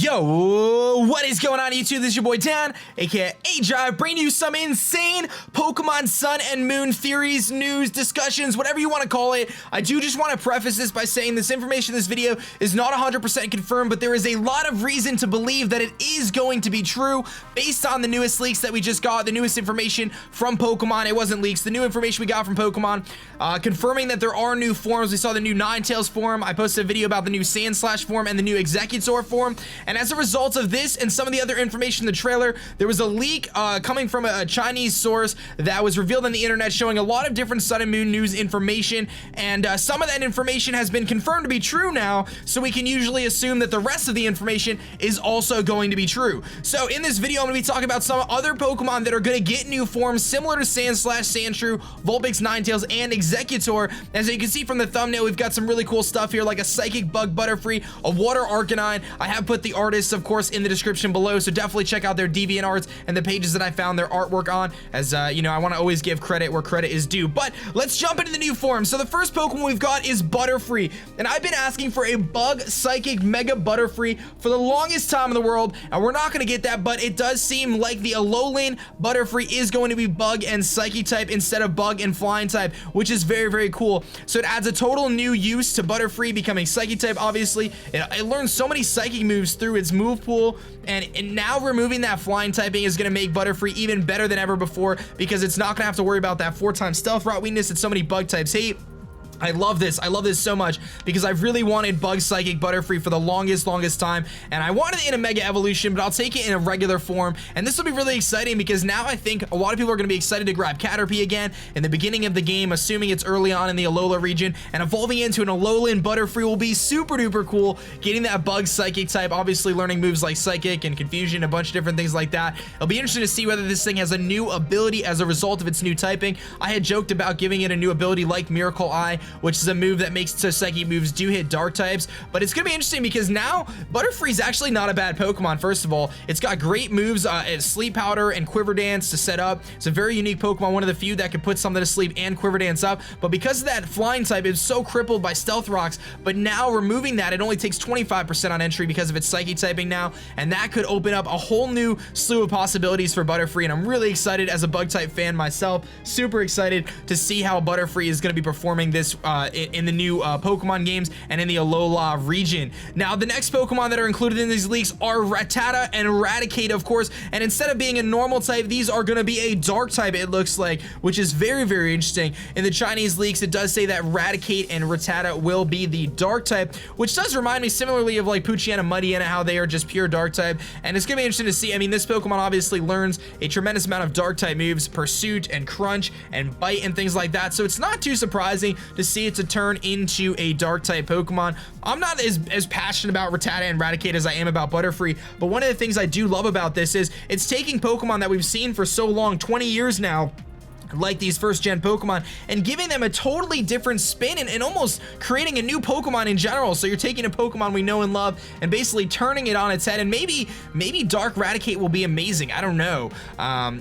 Yo, what is going on YouTube? This is your boy Dan, aka A-Jive, bringing you some insane Pokemon Sun and Moon theories, news, discussions, whatever you want to call it. I do just want to preface this by saying this information in this video is not 100% confirmed, but there is a lot of reason to believe that it is going to be true based on the newest leaks that we just got, the newest information from Pokemon. It wasn't leaks, the new information we got from Pokemon, confirming that there are new forms. We saw the new Ninetales form. I posted a video about the new Sandslash form and the new Exeggutor form. And as a result of this and some of the other information in the trailer, there was a leak coming from a Chinese source that was revealed on the internet showing a lot of different Sun and Moon news information, and some of that information has been confirmed to be true now, so we can usually assume that the rest of the information is also going to be true. So in this video, I'm going to be talking about some other Pokemon that are going to get new forms similar to Sandslash, Sandshrew, Vulpix, Ninetales, and Exeggutor. As you can see from the thumbnail, we've got some really cool stuff here, like a Psychic Bug Butterfree, a Water Arcanine. I have put the artists, of course, in the description below, so definitely check out their DeviantArts and the pages that I found their artwork on, as you know, I want to always give credit where credit is due. But let's jump into the new forms. So the first Pokemon we've got is Butterfree, and I've been asking for a Bug Psychic Mega Butterfree for the longest time in the world, and we're not going to get that, but it does seem like the Alolan Butterfree is going to be Bug and Psychic type instead of Bug and Flying type, which is very, very cool. So it adds a total new use to Butterfree becoming Psychic type. Obviously, it learns so many Psychic moves through its move pool, and now removing that Flying typing is going to make Butterfree even better than ever before, because it's not going to have to worry about that 4x stealth route weakness that so many Bug types hate. I love this so much, because I've really wanted Bug Psychic Butterfree for the longest time, and I wanted it in a Mega Evolution, but I'll take it in a regular form. And this will be really exciting, because now I think a lot of people are going to be excited to grab Caterpie again in the beginning of the game, assuming it's early on in the Alola region, and evolving into an Alolan Butterfree will be super duper cool. Getting that Bug Psychic type, obviously learning moves like Psychic and Confusion, a bunch of different things like that. It'll be interesting to see whether this thing has a new ability as a result of its new typing. I had joked about giving it a new ability like Miracle Eye, which is a move that makes so Psychic moves do hit dark types. But it's gonna be interesting, because now Butterfree's actually not a bad Pokemon. First of all, it's got great moves, Sleep Powder and Quiver Dance to set up. It's a very unique Pokemon, one of the few that can put something to sleep and Quiver Dance up. But because of that Flying type, it's so crippled by Stealth Rocks. But now removing that, it only takes 25% on entry because of its Psychic typing now, and that could open up a whole new slew of possibilities for Butterfree. And I'm really excited as a Bug type fan myself, super excited to see how Butterfree is going to be performing this in the new Pokemon games and in the Alola region. Now, the next Pokemon that are included in these leaks are Rattata and Raticate, of course, and instead of being a normal type, these are going to be a dark type, it looks like, which is very, very interesting. In the Chinese leaks, it does say that Raticate and Rattata will be the dark type, which does remind me similarly of like Poochyena and Muddiana, how they are just pure dark type, and it's going to be interesting to see. I mean, this Pokemon obviously learns a tremendous amount of dark type moves, Pursuit and Crunch and Bite and things like that, so it's not too surprising to see it to turn into a dark type Pokemon. I'm not as passionate about Rattata and Raticate as I am about Butterfree, but one of the things I do love about this is it's taking Pokemon that we've seen for so long, 20 years now, like these first gen Pokemon, and giving them a totally different spin and almost creating a new Pokemon in general. So you're taking a Pokemon we know and love and basically turning it on its head, and maybe Dark Raticate will be amazing. I don't know.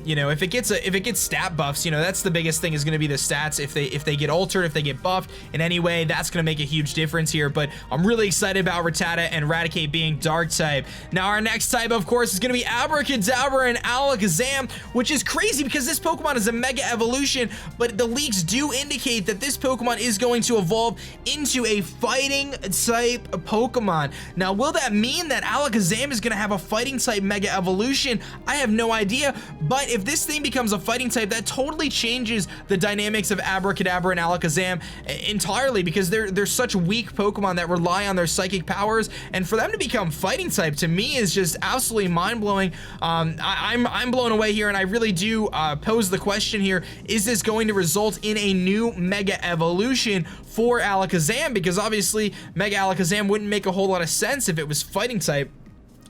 You know, if it gets stat buffs, you know, that's the biggest thing, is going to be the stats. If they get altered, if they get buffed in any way, that's going to make a huge difference here. But I'm really excited about Rattata and Raticate being dark type. Now our next type, of course, is going to be Abracadabra and Alakazam, which is crazy because this Pokemon is a Mega Evolution, but the leaks do indicate that this Pokemon is going to evolve into a fighting type Pokemon. Now, will that mean that Alakazam is going to have a fighting type Mega Evolution? I have no idea, but if this thing becomes a fighting type, that totally changes the dynamics of Abracadabra and Alakazam entirely, because they're such weak Pokemon that rely on their psychic powers, and for them to become fighting type, to me, is just absolutely mind-blowing. I'm blown away here, and I really do pose the question here, is this going to result in a new Mega Evolution for Alakazam? Because obviously Mega Alakazam wouldn't make a whole lot of sense if it was fighting type.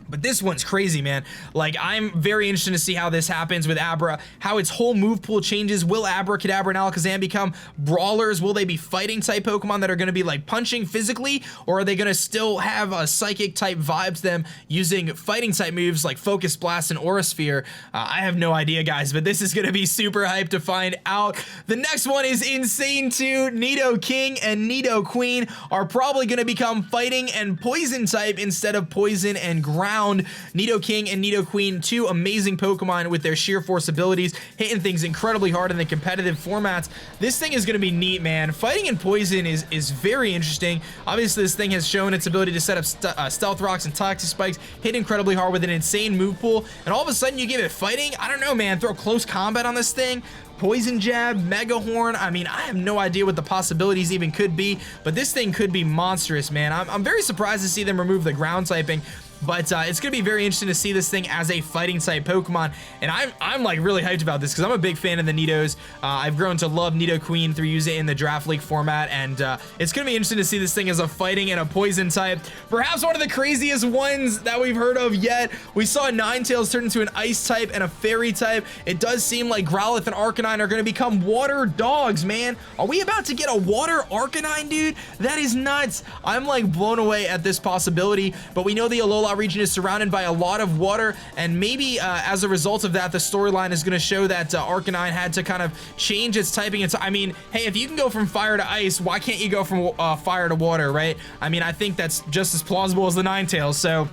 But this one's crazy, man. Like, I'm very interested to see how this happens with Abra, how its whole move pool changes. Will Abracadabra and Alakazam become brawlers? Will they be fighting type Pokemon that are going to be like punching physically, or are they going to still have a psychic type vibe to them using fighting type moves like Focus Blast and Aura Sphere? I have no idea, guys, but this is going to be super hyped to find out. The next one is insane too. Nidoking and Nidoqueen are probably going to become fighting and poison type instead of poison and ground. ground. Nidoking and Nidoqueen, two amazing Pokemon with their sheer force abilities, hitting things incredibly hard in the competitive formats. This thing is going to be neat, man. Fighting and Poison is very interesting. Obviously, this thing has shown its ability to set up Stealth Rocks and Toxic Spikes, hit incredibly hard with an insane move pool, and all of a sudden you give it Fighting? I don't know, man. Throw close combat on this thing. Poison Jab, Mega Horn. I mean, I have no idea what the possibilities even could be, but this thing could be monstrous, man. I'm very surprised to see them remove the ground typing. But it's going to be very interesting to see this thing as a fighting type Pokemon, and I'm like really hyped about this because I'm a big fan of the Nidos. I've grown to love Nidoqueen through using it in the Draft League format, and it's going to be interesting to see this thing as a fighting and a poison type. Perhaps one of the craziest ones that we've heard of yet. We saw Ninetales turn into an ice type and a fairy type. It does seem like Growlithe and Arcanine are going to become water dogs, man. Are we about to get a Water Arcanine, dude? That is nuts. I'm like blown away at this possibility, but we know the Alola region is surrounded by a lot of water, and maybe as a result of that, the storyline is going to show that Arcanine had to kind of change its typing. I mean, hey, if you can go from fire to ice, why can't you go from fire to water, right? I mean, I think that's just as plausible as the Ninetales, so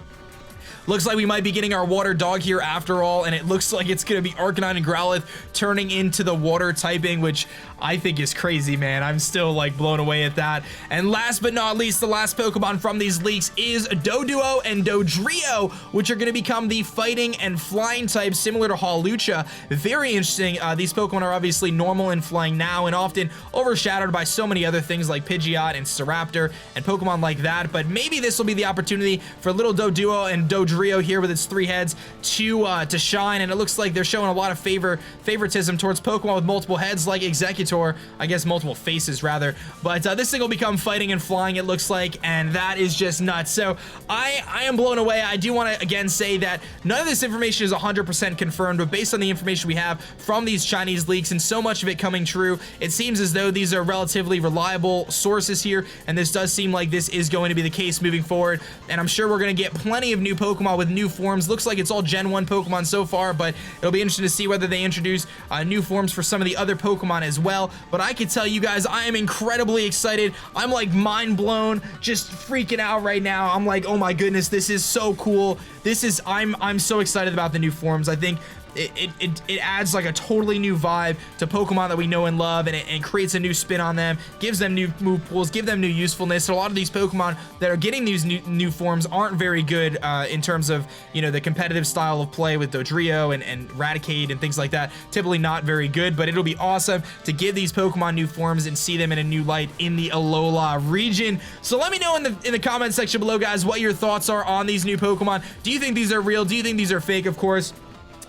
looks like we might be getting our water dog here after all, and it looks like it's going to be Arcanine and Growlithe turning into the water typing, which I think is crazy, man. I'm still like blown away at that. And last but not least, the last Pokemon from these leaks is Doduo and Dodrio, which are going to become the fighting and flying types similar to Hawlucha. Very interesting. These Pokemon are obviously normal in flying now and often overshadowed by so many other things like Pidgeot and Staraptor and Pokemon like that, but maybe this will be the opportunity for little Doduo and Dodrio here with its three heads to shine, and it looks like they're showing a lot of favoritism towards Pokemon with multiple heads like Executor, I guess multiple faces rather, but this thing will become fighting and flying, it looks like, and that is just nuts. So I am blown away. I do want to again say that none of this information is 100% confirmed, but based on the information we have from these Chinese leaks and so much of it coming true, it seems as though these are relatively reliable sources here, and this does seem like this is going to be the case moving forward, and I'm sure we're going to get plenty of new Pokemon with new forms. Looks like it's all Gen 1 Pokemon so far, but it'll be interesting to see whether they introduce new forms for some of the other Pokemon as well. But I can tell you guys, I am incredibly excited. I'm like mind blown, just freaking out right now. I'm like, oh my goodness, this is so cool. I'm so excited about the new forms. I think it adds like a totally new vibe to Pokemon that we know and love, and it creates a new spin on them, gives them new move pools, give them new usefulness. So a lot of these Pokemon that are getting these new forms aren't very good in terms of, you know, the competitive style of play with Dodrio and Raticate and things like that. Typically not very good, but it'll be awesome to give these Pokemon new forms and see them in a new light in the Alola region. So let me know in the comment section below, guys, what your thoughts are on these new Pokemon. Do you think these are real? Do you think these are fake? Of course.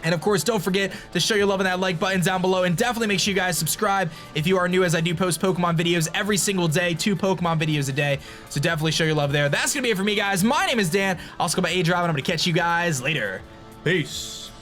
And of course, don't forget to show your love on that like button down below, and definitely make sure you guys subscribe if you are new, as I do post Pokemon videos every single day, 2 Pokemon videos a day. So definitely show your love there. That's gonna be it for me, guys. My name is Dan. I'll also go by A-Drive, and I'm gonna catch you guys later. Peace.